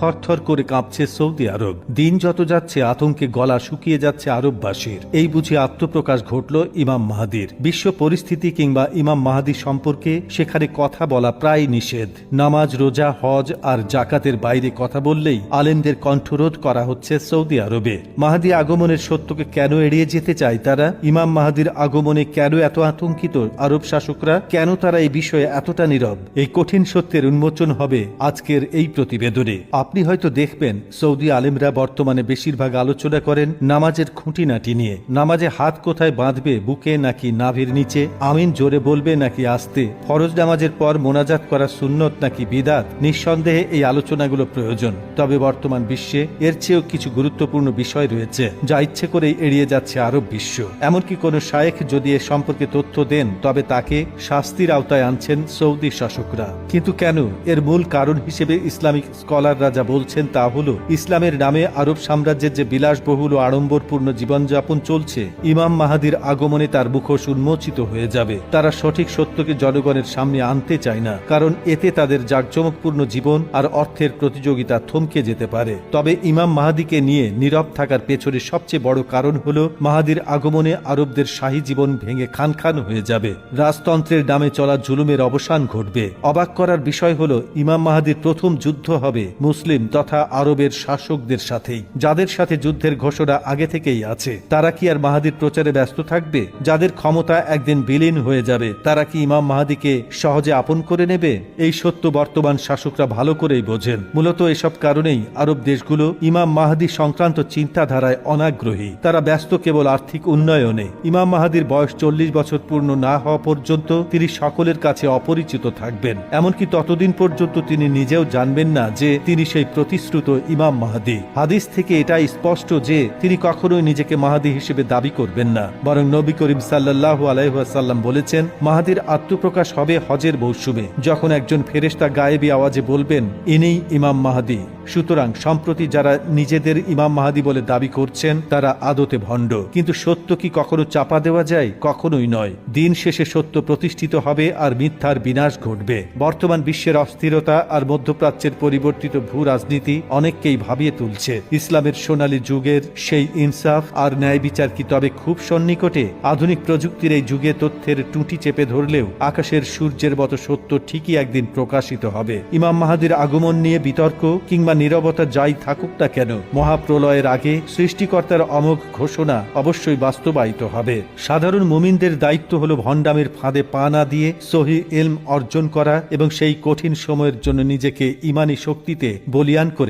থরথর করে কাঁপছে সৌদি আরব। দিন যত যাচ্ছে আতঙ্কে গলা শুকিয়ে যাচ্ছে আরববাসীর। এই বুঝি আত্মপ্রকাশ ঘটল ইমাম মাহদির। বিশ্ব পরিস্থিতি কিংবা ইমাম মাহদি সম্পর্কে সেখানে কথা বলা প্রায় নিষেধ। নামাজ, রোজা, হজ আর জাকাতের বাইরে কথা বললেই আলেমদের কণ্ঠরোধ করা হচ্ছে সৌদি আরবে। মাহদি আগমনের সত্যকে কেন এড়িয়ে যেতে চায় তারা? ইমাম মাহদির আগমনে কেন এত আতঙ্কিত আরব শাসকরা? কেন তারা এই বিষয়ে এতটা নীরব? এই কঠিন সত্যের উন্মোচন হবে আজকের এই প্রতিবেদনে। আপনি হয়তো দেখবেন সৌদি আলেমরা বর্তমানে বেশিরভাগ আলোচনা করেন নামাজের খুঁটিনাটি নিয়ে। নামাজে হাত কোথায় বাঁধবে, বুকে নাকি নাভির নিচে? আমিন জোরে বলবে নাকি আস্তে? ফরজ নামাজের পর মোনাজাত করা সুন্নত নাকি বিদাত? নিঃসন্দেহে এই আলোচনাগুলো প্রয়োজন। তবে বর্তমান বিশ্বে এর চেয়েও কিছু গুরুত্বপূর্ণ বিষয় রয়েছে যা ইচ্ছে করেই এড়িয়ে যাচ্ছে আরব বিশ্ব। এমনকি কোন শায়েখ যদি এ সম্পর্কে তথ্য দেন তবে তাকে শাস্তির আওতায় আনছেন সৌদি শাসকরা। কিন্তু কেন? এর মূল কারণ হিসেবে ইসলামিক স্কলাররা যা বলছেন তা হল, ইসলামের নামে আরব সাম্রাজ্যের যে বিলাসবহুল ও আড়ম্বরপূর্ণ জীবনযাপন চলছে, ইমাম মাহাদির আগমনে তার মুখোশ উন্মোচিত হয়ে যাবে। তারা সঠিক সত্যকে জনগণের সামনে আনতে চায় না, কারণ এতে তাদের জাঁকজমকপূর্ণ জীবন আর অর্থের প্রতিযোগিতা থমকে যেতে পারে। তবে ইমাম মাহাদিকে নিয়ে নীরব থাকার পেছনে সবচেয়ে বড় কারণ হল, মাহাদির আগমনে আরবদের শাহী জীবন ভেঙে খান খান হয়ে যাবে। রাজতন্ত্রের নামে চলা জুলুমের অবসান ঘটবে। অবাক করার বিষয় হল, ইমাম মাহাদির প্রথম যুদ্ধ হবে মুসলিম তথা আরবের শাসকদের সাথেই, যাদের সাথে যুদ্ধের ঘোষণা আগে থেকেই আছে। তারা কি আর মাহাদির প্রচারে ব্যস্ত থাকবে? যাদের ক্ষমতা একদিন বিলীন হয়ে যাবে, তারা কি ইমাম মাহাদিকে সহজে আপন করে নেবে? এই সত্য বর্তমান শাসকরা ভালো করেই বোঝেন। মূলত এসব কারণেই আরব দেশগুলো ইমাম মাহাদি সংক্রান্ত চিন্তাধারায় অনাগ্রহী। তারা ব্যস্ত কেবল আর্থিক উন্নয়নে। ইমাম মাহাদির বয়স 40 বছর পূর্ণ না হওয়া পর্যন্ত তিনি সকলের কাছে অপরিচিত থাকবেন। এমনকি ততদিন পর্যন্ত তিনি নিজেও জানবেন না যে তিনি সেই প্রতিশ্রুত ইমাম মাহাদি। হাদিস থেকে এটাই স্পষ্ট যে তিনি কখনোই নিজেকে মাহাদি হিসেবে দাবি করবেন না, বরং নবী করিম সাল্লাল্লাহু আলাইহি ওয়াসাল্লাম বলেছেন, মাহাদির আত্মপ্রকাশ হবে হজের মৌসুমে, যখন একজন ফেরেশতা গায়েবী আওয়াজে বলবেন, ইনিই ইমাম মাহাদি। সুতরাং সম্প্রতি যারা নিজেদের ইমাম মাহাদি বলে দাবি করছেন তারা আদতে ভণ্ড। কিন্তু সত্য কি কখনো চাপা দেওয়া যায়? কখনোই নয়। দিন শেষে সত্য প্রতিষ্ঠিত হবে আর মিথ্যার বিনাশ ঘটবে। বর্তমান বিশ্বের অস্থিরতা আর মধ্যপ্রাচ্যের পরিবর্তিত ভূ রাজনীতি অনেককেই ভাবিয়ে তুলছে। ইসলামের সোনালী যুগের সেই ইনসাফ আর ন্যায় বিচার কি তবে খুব সন্নিকটে? আধুনিক প্রযুক্তির এই যুগে তথ্যের টুঁটি চেপে ধরলেও আকাশের সূর্যের মতো সত্য ঠিকই একদিন প্রকাশিত হবে। ইমাম মাহাদির আগমন নিয়ে বিতর্ক কিংবা নীরবতা যাই থাকুক না কেন, মহাপ্রলয়ের আগে সৃষ্টিকর্তার অমোঘ ঘোষণা অবশ্যই বাস্তবায়িত হবে। সাধারণ মুমিনদের দায়িত্ব হল ভণ্ডামের ফাঁদে পা না দিয়ে সহিহ ইলম অর্জন করা এবং সেই কঠিন সময়ের জন্য নিজেকে ঈমানী শক্তিতে বলীয়ান করে